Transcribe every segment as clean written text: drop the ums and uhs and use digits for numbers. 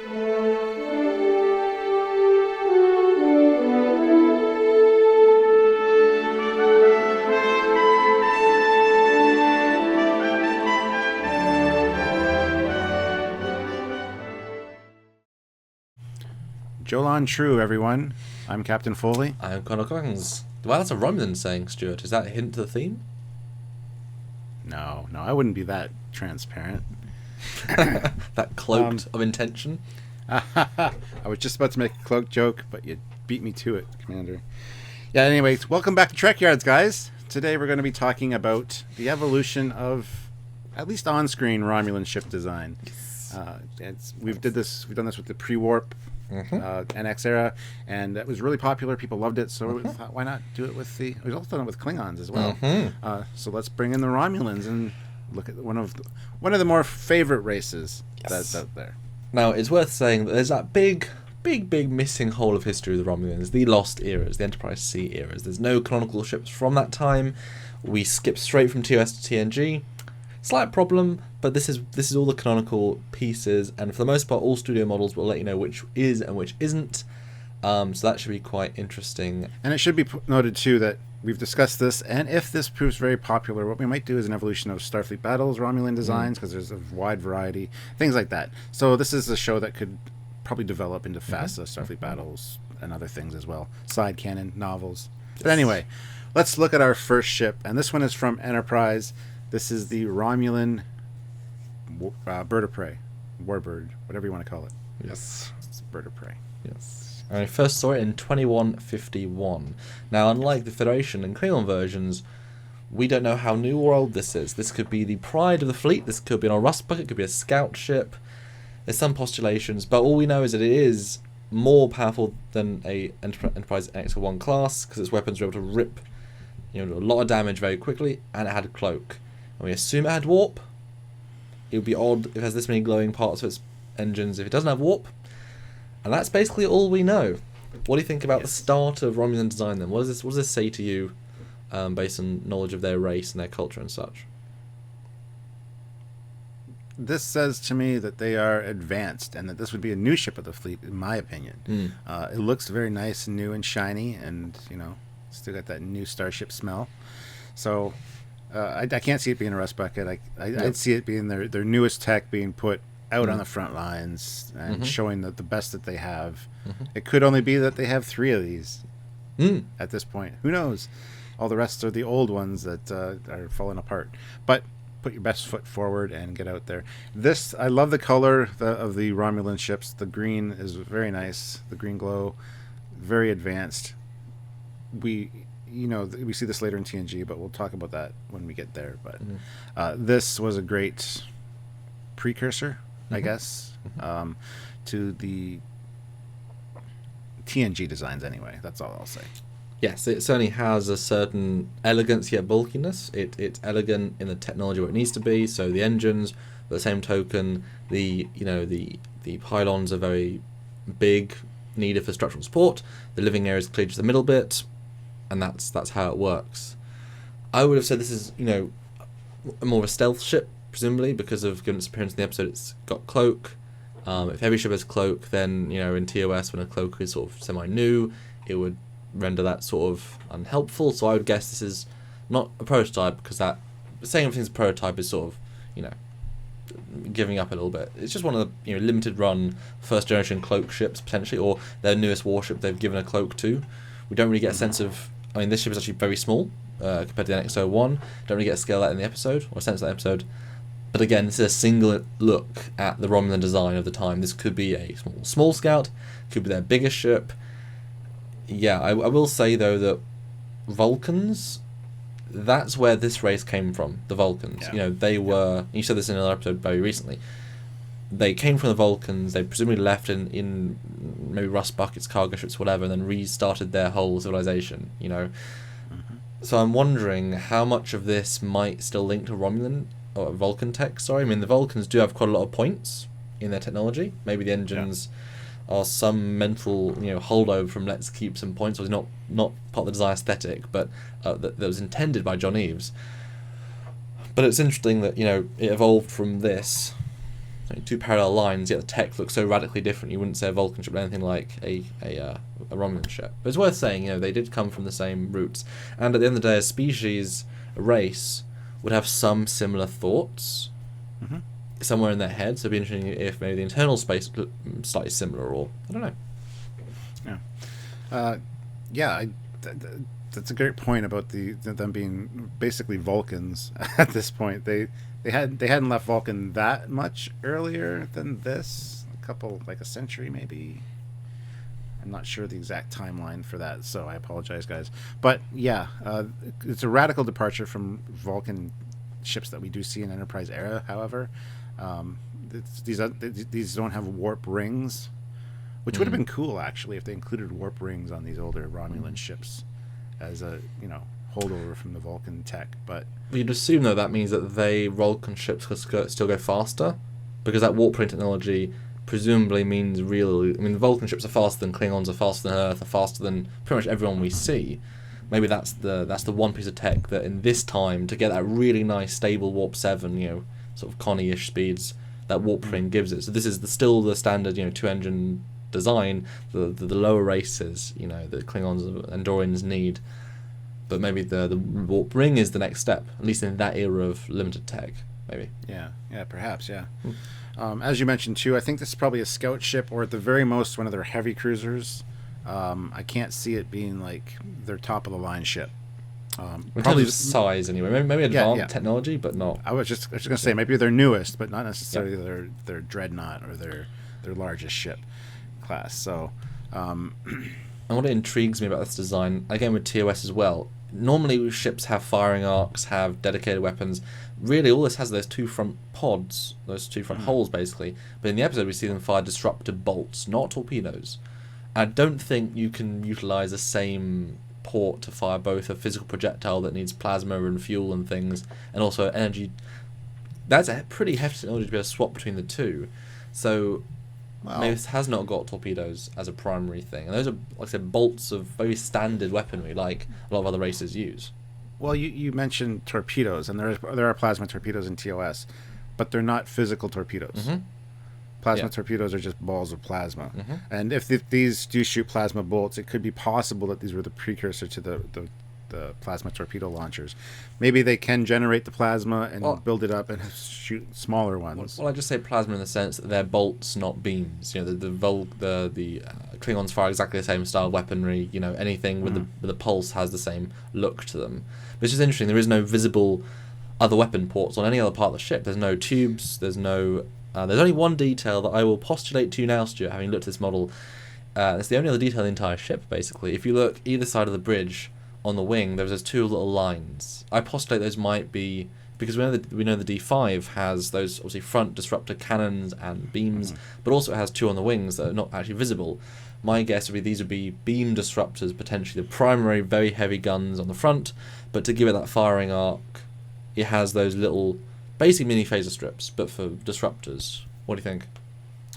Jolan True, everyone. I'm Captain Foley. I'm Connor Coggins. Wow, that's a Romulan saying, Stuart. Is that a hint to the theme? No, I wouldn't be that transparent. That cloaked of intention? I was just about to make a cloak joke, but you beat me to it, Commander. Yeah, anyways, welcome back to Trekyards, guys. Today we're going to be talking about the evolution of, at least on-screen, Romulan ship design. We've done this with the pre-warp NX era, and it was really popular. People loved it, so we thought, why not do it with the... We've also done it with Klingons as well. So let's bring in the Romulans and look at one of the more favorite races that's out there. Now, it's worth saying that there's that big missing hole of history of the Romulans, the Lost eras, the Enterprise C eras. There's no canonical ships from that time. We skip straight from TOS to TNG. Slight problem, but this is all the canonical pieces, and for the most part, all studio models will let you know which is and which isn't. So that should be quite interesting. And it should be noted too that we've discussed this, and if this proves very popular, what we might do is an evolution of Starfleet Battles Romulan designs, because there's a wide variety, things like that. So this is a show that could probably develop into FASA, Starfleet Battles, and other things as well. Side canon, novels. But anyway, let's look at our first ship, and this one is from Enterprise. This is the Romulan bird of prey, warbird, whatever you want to call it. Yes. It's a bird of prey. Yes. I first saw it in 2151. Now, unlike the Federation and Klingon versions, we don't know how new or old this is. This could be the pride of the fleet. This could be on a rust bucket. It could be a scout ship. There's some postulations, but all we know is that it is more powerful than a Enterprise NX-1 class, because its weapons were able to rip do a lot of damage very quickly, and it had a cloak. And we assume it had warp. It would be odd if it has this many glowing parts of its engines if it doesn't have warp. And that's basically all we know. What do you think about the start of Romulan design then? What does this say to you, based on knowledge of their race and their culture and such? This says to me that they are advanced, and that this would be a new ship of the fleet, in my opinion. It looks very nice and new and shiny, and still got that new starship smell. So I can't see it being a rust bucket. I'd see it being their newest tech being put out on the front lines and showing the best that they have. It could only be that they have 3 of these at this point. Who knows? All the rest are the old ones that are falling apart. But put your best foot forward and get out there. I love the color of the Romulan ships. The green is very nice. The green glow, very advanced. We see this later in TNG, but we'll talk about that when we get there. But this was a great precursor, I guess, to the TNG designs anyway. That's all I'll say. Yes, it certainly has a certain elegance yet bulkiness. It's elegant in the technology where it needs to be. So the engines, by the same token, the pylons are very big, needed for structural support. The living area is clear to the middle bit, and that's how it works. I would have said this is more of a stealth ship, presumably, because of given its appearance in the episode. It's got cloak. If every ship has cloak, then in TOS, when a cloak is sort of semi-new, it would render that sort of unhelpful. So I would guess this is not a prototype, because that saying everything's a prototype is sort of giving up a little bit. It's just one of the limited run first generation cloak ships potentially, or their newest warship they've given a cloak to. We don't really get a sense of. I mean, this ship is actually very small compared to the NX-01. Don't really get a scale of that in the episode, or a sense of that episode. But again, this is a single look at the Romulan design of the time. This could be a small scout, could be their biggest ship. Yeah, I will say though that Vulcans, that's where this race came from. The Vulcans, they were. You said this in another episode very recently. They came from the Vulcans. They presumably left in maybe rust buckets, cargo ships, whatever, and then restarted their whole civilization. So I'm wondering how much of this might still link to Romulan or Vulcan tech. Sorry, I mean the Vulcans do have quite a lot of points in their technology. Maybe the engines are some mental holdover from let's keep some points. Or not part of the design aesthetic, but that was intended by John Eves. But it's interesting that it evolved from this two parallel lines, yet the tech looks so radically different. You wouldn't say a Vulcan ship anything like a Romulan ship. But it's worth saying, they did come from the same roots, and at the end of the day, a species, a race, would have some similar thoughts somewhere in their head. So it'd be interesting if maybe the internal space looked slightly similar, or I don't know. That's a great point about them being basically Vulcans at this point. They hadn't left Vulcan that much earlier than this, a century maybe. I'm not sure the exact timeline for that, so I apologize, guys. But yeah, it's a radical departure from Vulcan ships that we do see in Enterprise era. However, these don't have warp rings, which would have been cool actually if they included warp rings on these older Romulan ships as a holdover from the Vulcan tech. But you'd assume though that means that Vulcan ships could still go faster, because that warp ring technology presumably means the Vulcan ships are faster than Klingons, are faster than Earth, are faster than pretty much everyone we see. Maybe that's the one piece of tech that in this time, to get that really nice stable warp 7, sort of Connie-ish speeds, that warp ring gives it. So this is still the standard, 2-engine design, the lower races, the Klingons and Andorians need. But maybe the warp ring is the next step, at least in that era of limited tech, maybe. Yeah, perhaps, yeah. As you mentioned too, I think this is probably a scout ship, or at the very most one of their heavy cruisers. I can't see it being like their top of the line ship. Probably size anyway. Maybe advanced technology, but not. I was just going to say maybe their newest, but not necessarily their dreadnought or their largest ship class. So, and what intrigues me about this design, again with TOS as well, normally ships have firing arcs, have dedicated weapons. Really, all this has those two front pods, those two front holes, basically. But in the episode, we see them fire disruptor bolts, not torpedoes. I don't think you can utilize the same port to fire both a physical projectile that needs plasma and fuel and things, and also energy. That's a pretty hefty technology to be able to swap between the two. So maybe this has not got torpedoes as a primary thing. And those are, like I said, bolts of very standard weaponry, like a lot of other races use. Well, you mentioned torpedoes, and there are plasma torpedoes in TOS, but they're not physical torpedoes. Plasma torpedoes are just balls of plasma. And if these do shoot plasma bolts, it could be possible that these were the precursor to the plasma torpedo launchers. Maybe they can generate the plasma and build it up and shoot smaller ones. Well, I just say plasma in the sense that they're bolts, not beams. The Klingons fire exactly the same style of weaponry. Anything with the pulse has the same look to them. But it's just interesting. There is no visible other weapon ports on any other part of the ship. There's no tubes. There's no. There's only one detail that I will postulate to you now, Stuart, having looked at this model. It's the only other detail in the entire ship, basically. If you look either side of the bridge on the wing, there's those two little lines. I postulate those might be, because we know the D5 has those obviously front disruptor cannons and beams, but also it has two on the wings that are not actually visible. My guess would be these would be beam disruptors, potentially the primary very heavy guns on the front, but to give it that firing arc, it has those little basically mini phaser strips, but for disruptors. What do you think?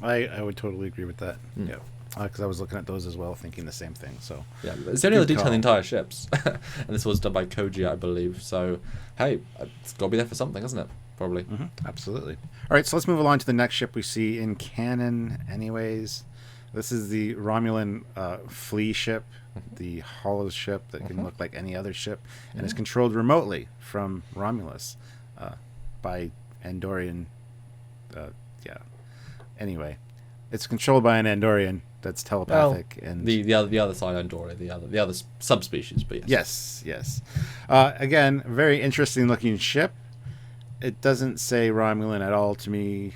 I would totally agree with that. Yeah, because I was looking at those as well, thinking the same thing. So yeah, it's the only other detail in the entire ships, and this was done by Koji, I believe. So hey, it's got to be there for something, hasn't it? Probably. Absolutely. All right, so let's move along to the next ship we see in canon. Anyways, this is the Romulan flea ship, the hollow ship that can look like any other ship, and is controlled remotely from Romulus. By Andorian, Anyway, it's controlled by an Andorian that's telepathic, and the other side Andorian, the other subspecies. But yes. Again, very interesting looking ship. It doesn't say Romulan at all to me,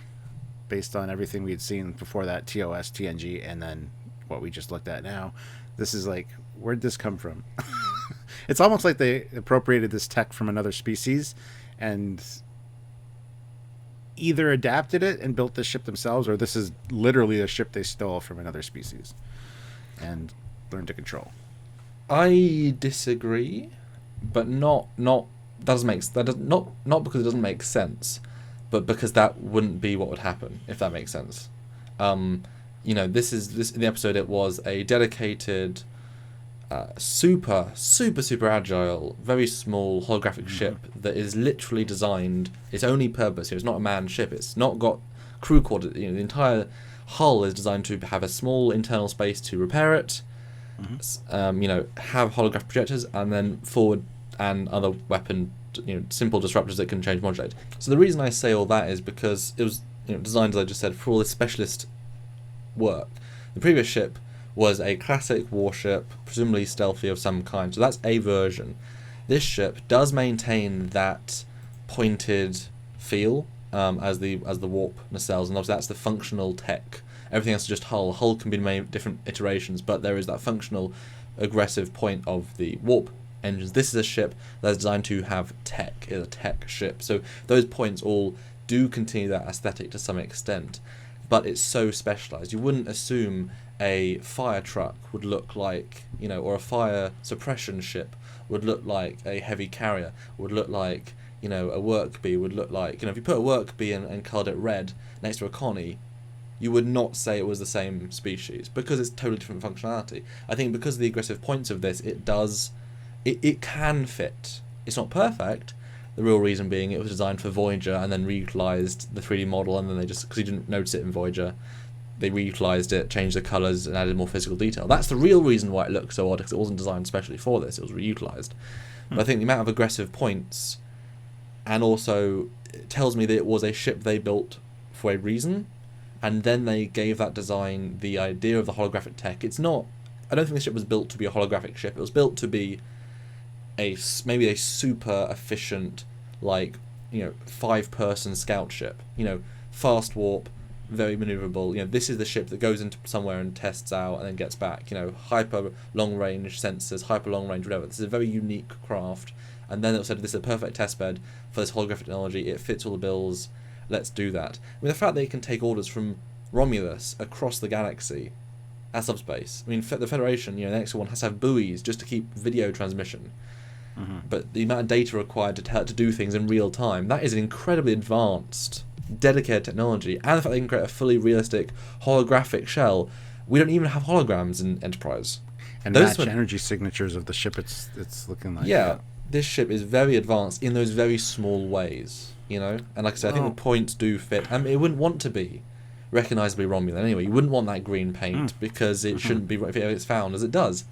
based on everything we'd seen before that, TOS, TNG, and then what we just looked at now. This is like, where'd this come from? It's almost like they appropriated this tech from another species and either adapted it and built this ship themselves, or this is literally a ship they stole from another species and learned to control. I disagree, but not because it doesn't make sense, but because that wouldn't be what would happen if that makes sense. This in the episode it was a dedicated, super agile, very small holographic ship that is literally designed. Its only purpose here is not a manned ship. It's not got crew quarters. The entire hull is designed to have a small internal space to repair it. Have holographic projectors, and then forward and other weapon, simple disruptors that can change modulate. So the reason I say all that is because it was designed, as I just said, for all this specialist work. The previous ship was a classic warship, presumably stealthy of some kind. So that's a version. This ship does maintain that pointed feel as the warp nacelles, and obviously that's the functional tech. Everything else is just hull. Hull can be made different iterations, but there is that functional, aggressive point of the warp engines. This is a ship that's designed to have tech. It's a tech ship. So those points all do continue that aesthetic to some extent, but it's so specialized. You wouldn't assume a fire truck would look like, or a fire suppression ship would look like a heavy carrier, would look like, a work bee would look like, if you put a work bee and coloured it red next to a Connie, you would not say it was the same species, because it's totally different functionality. I think because of the aggressive points of this, it can fit. It's not perfect. The real reason being it was designed for Voyager and then reutilized the 3D model, and then they just, because you didn't notice it in Voyager, they reutilized it, changed the colours and added more physical detail. That's the real reason why it looks so odd, because it wasn't designed especially for this, it was reutilized. But I think the amount of aggressive points, and also it tells me that it was a ship they built for a reason, and then they gave that design the idea of the holographic tech. It's not, I don't think the ship was built to be a holographic ship, it was built to be maybe a super efficient, 5-person scout ship, fast warp, very maneuverable. This is the ship that goes into somewhere and tests out and then gets back. Hyper long range sensors, hyper long range whatever. This is a very unique craft. And then it said this is a perfect test bed for this holographic technology. It fits all the bills. Let's do that. The fact that it can take orders from Romulus across the galaxy at subspace. The Federation, the next one has to have buoys just to keep video transmission. Mm-hmm. But the amount of data required to do things in real time, that is an incredibly advanced, dedicated technology. And the fact they can create a fully realistic holographic shell. We don't even have holograms in Enterprise. And match energy signatures of the ship it's looking like. Yeah, this ship is very advanced in those very small ways, And like I said, I think the points do fit. It wouldn't want to be recognisably Romulan anyway. You wouldn't want that green paint because it shouldn't be if it's found as it does.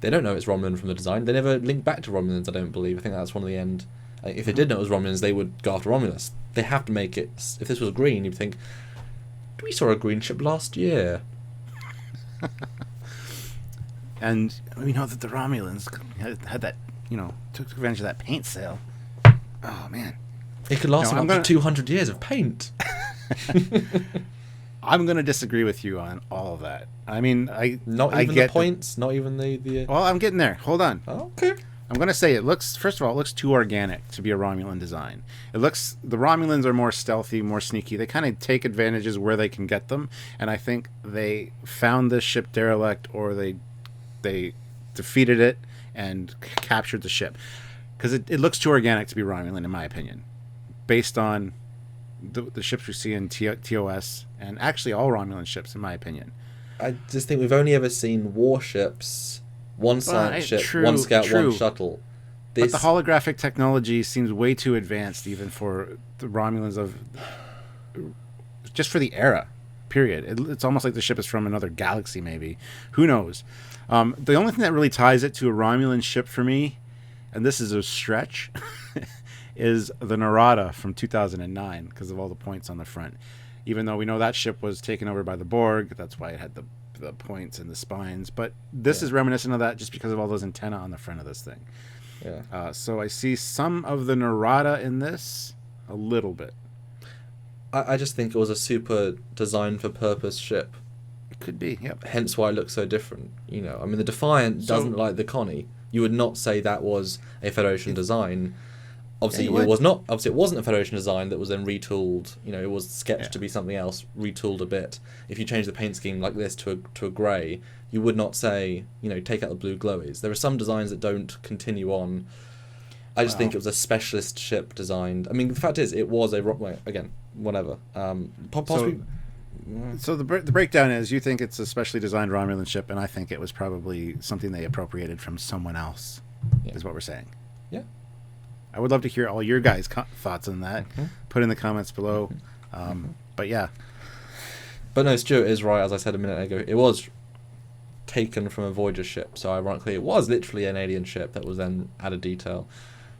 They don't know it's Romulan from the design. They never link back to Romulans, I don't believe. I think that's one of the end. If they did know it was Romulans, they would go after Romulus. They have to make it. If this was green, you'd think, we saw a green ship last year. And we know that the Romulans had that, took advantage of that paint sale. Oh, man. It could last up to 200 years of paint. I'm going to disagree with you on all of that. I mean, not even the points, not even the. Well, I'm getting there. Hold on. Oh, okay. I'm going to say first of all, it looks too organic to be a Romulan design. The Romulans are more stealthy, more sneaky. They kind of take advantages where they can get them, and I think they found this ship derelict, or they defeated it and captured the ship, because it looks too organic to be Romulan, in my opinion, based on the ships we see in TOS, and actually all Romulan ships, in my opinion. I just think we've only ever seen warships, one science ship, one scout, one shuttle. But the holographic technology seems way too advanced, even for the Romulans just for the era, period. It's almost like the ship is from another galaxy, maybe. Who knows? The only thing that really ties it to a Romulan ship for me, and this is a stretch, is the Narada from 2009, because of all the points on the front. Even though we know that ship was taken over by the Borg, that's why it had the points and the spines. But this is reminiscent of that just because of all those antennae on the front of this thing. Yeah. So I see some of the Narada in this, a little bit. I just think it was a super designed for purpose ship. It could be, yep. Hence why it looks so different. The Defiant doesn't like the Connie. You would not say that was a Federation design. Obviously, it was not. Obviously, it wasn't a Federation design that was then retooled. It was sketched to be something else, retooled a bit. If you change the paint scheme like this to a grey, you would not say, take out the blue glowies. There are some designs that don't continue on. I just think it was a specialist ship designed. The fact is, it was a again, whatever. Possibly. So the breakdown is, you think it's a specially designed Romulan ship, and I think it was probably something they appropriated from someone else. Is what we're saying. Yeah. I would love to hear all your guys' thoughts on that. Put in the comments below. But But yeah. But no, Stuart is right, as I said a minute ago. It was taken from a Voyager ship, so ironically it was literally an alien ship that was then added detail.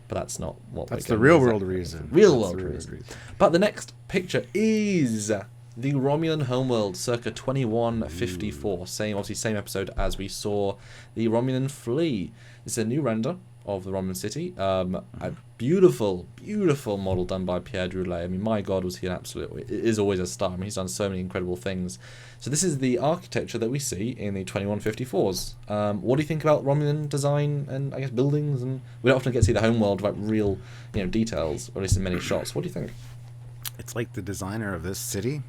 But that's not what that's the real world reason. Real world reason. But the next picture is the Romulan Homeworld, circa 2154. Obviously same episode as we saw the Romulan Flea. It's a new render of the Romulan city. A beautiful, beautiful model done by Pierre Droulet. I mean, my God, was he an absolute... It is always a star. I mean, he's done so many incredible things. So this is the architecture that we see in the 2154s. What do you think about Romulan design and, I guess, buildings? And we don't often get to see the homeworld about real, details, or at least in many shots. What do you think? It's like the designer of this city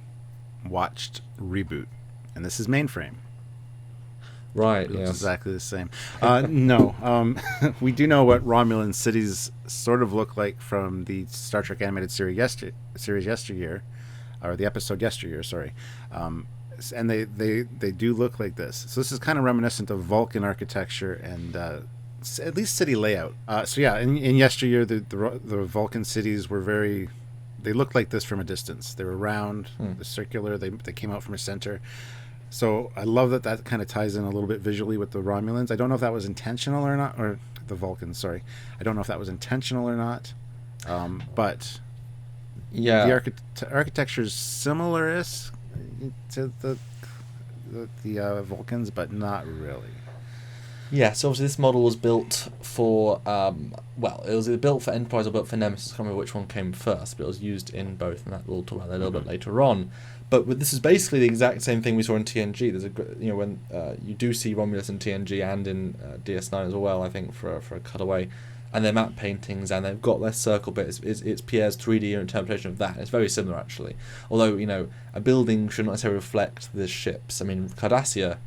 watched Reboot, and this is Mainframe. Right, It's yes. exactly the same. No, we do know what Romulan cities sort of look like from the Star Trek animated series Yesteryear, or the episode Yesteryear, sorry. And they do look like this. So this is kind of reminiscent of Vulcan architecture and at least city layout. So yeah, in Yesteryear, the Vulcan cities were they looked like this from a distance. They were round, they're circular, they came out from a center. So I love that kind of ties in a little bit visually with the Romulans. I don't know if that was intentional or not, or the Vulcans, sorry. I don't know if that was intentional or not. But yeah, the architecture is similar to the Vulcans, but not really. Yeah, so obviously this model was built for, it was either built for Enterprise or built for Nemesis. I can't remember which one came first, but it was used in both, and that we'll talk about that a little bit later on. But this is basically the exact same thing we saw in TNG. There's when you do see Romulus in TNG and in DS9 as well, I think, for a cutaway, and their map paintings, and they've got their circle bit. It's Pierre's 3D interpretation of that. It's very similar, actually. Although, a building should not necessarily reflect the ships. I mean, Cardassia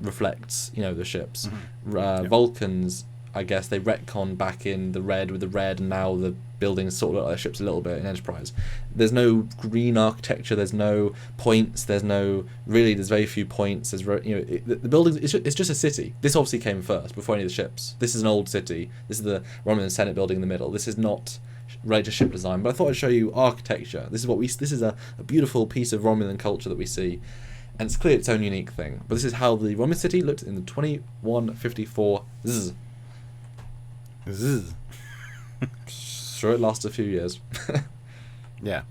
reflects, the ships. Vulcans, I guess, they retcon back in the red with the red, and now the buildings sort of look like ships a little bit in Enterprise. There's no green architecture, there's no points, there's very few points. There's the buildings, it's just a city. This obviously came first before any of the ships. This is an old city. This is the Romulan Senate building in the middle. This is not related to ship design, but I thought I'd show you architecture. This is a beautiful piece of Romulan culture that we see, and it's clearly its own unique thing. But this is how the Romulan city looked in the 2154. Sure, it lasts a few years. Yeah.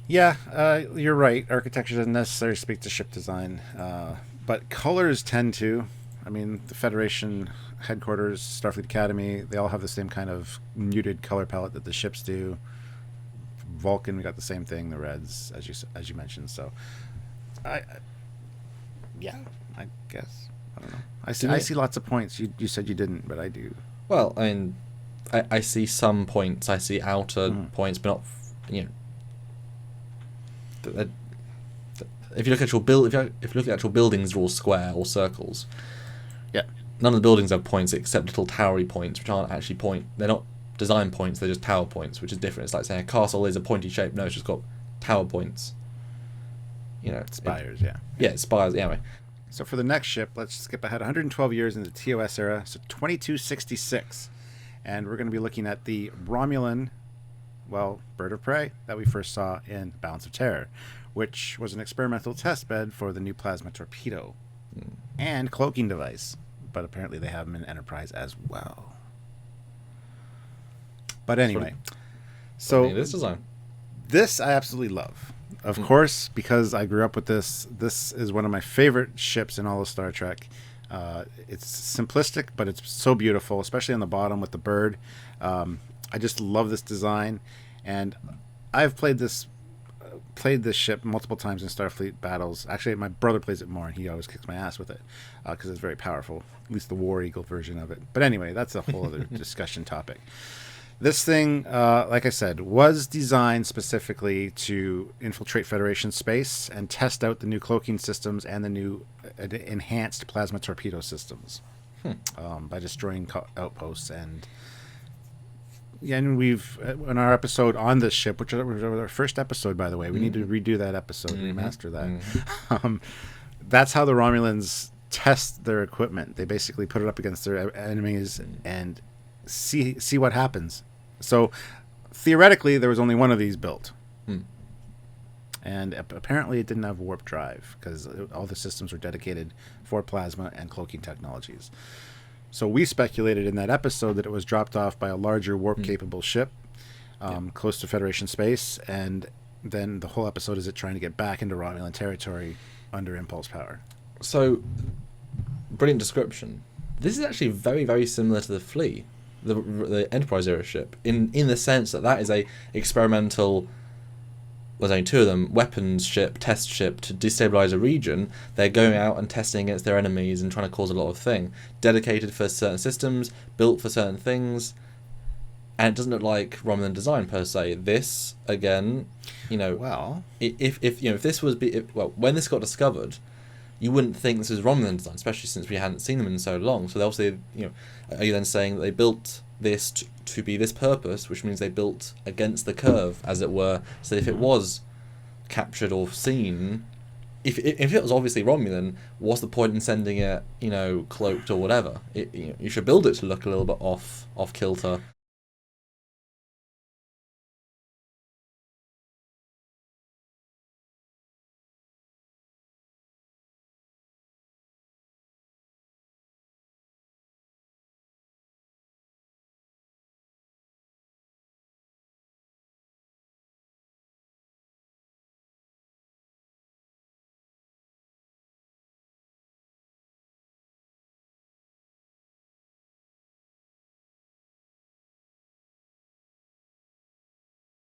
You're right. Architecture doesn't necessarily speak to ship design, but colors tend to. I mean, the Federation headquarters, Starfleet Academy, they all have the same kind of muted color palette that the ships do. Vulcan, we got the same thing, the reds, as you mentioned. So, I guess I don't know. I see lots of points. You said you didn't, but I do. Well, I mean, I see some points. I see outer points, but not, if you look at actual buildings, they're all square or circles. Yeah. None of the buildings have points except little towery points, which aren't actually They're not design points. They're just tower points, which is different. It's like saying a castle is a pointy shape. No, it's just got tower points. Spires. Spires. Anyway. So for the next ship, let's skip ahead 112 years into the TOS era, so 2266. And we're going to be looking at the Romulan, bird of prey that we first saw in Balance of Terror, which was an experimental test bed for the new plasma torpedo and cloaking device. But apparently they have them in Enterprise as well. But anyway, so this design. This I absolutely love. Of course, because I grew up with this. This is one of my favorite ships in all of Star Trek. It's simplistic, but it's so beautiful, especially on the bottom with the bird. I just love this design, and I've played this ship multiple times in Starfleet battles. Actually, my brother plays it more, and he always kicks my ass with it because it's very powerful. At least the War Eagle version of it. But anyway, that's a whole other discussion topic. This thing, like I said, was designed specifically to infiltrate Federation space and test out the new cloaking systems and the new enhanced plasma torpedo systems by destroying outposts. And we've, in our episode on this ship, which was our first episode, by the way, we need to redo that episode, remaster that. That's how the Romulans test their equipment. They basically put it up against their enemies and see what happens. So theoretically, there was only one of these built. Hmm. And apparently it didn't have warp drive because all the systems were dedicated for plasma and cloaking technologies. So we speculated in that episode that it was dropped off by a larger warp-capable ship close to Federation space, and then the whole episode is it trying to get back into Romulan territory under impulse power. So, brilliant description. This is actually very, very similar to the Flea, the Enterprise era ship, in the sense that is a experimental. There's only two of them, weapons ship, test ship, to destabilize a region. They're going out and testing against their enemies and trying to cause a lot of thing. Dedicated for certain systems, built for certain things, and it doesn't look like Romulan design per se. This, again, well, if this was when this got discovered, you wouldn't think this is Romulan design, especially since we hadn't seen them in so long. So they obviously, are you then saying that they built this to be this purpose, which means they built against the curve, as it were, so if it was captured or seen, if it was obviously Romulan, what's the point in sending it, cloaked or whatever? You should build it to look a little bit off kilter.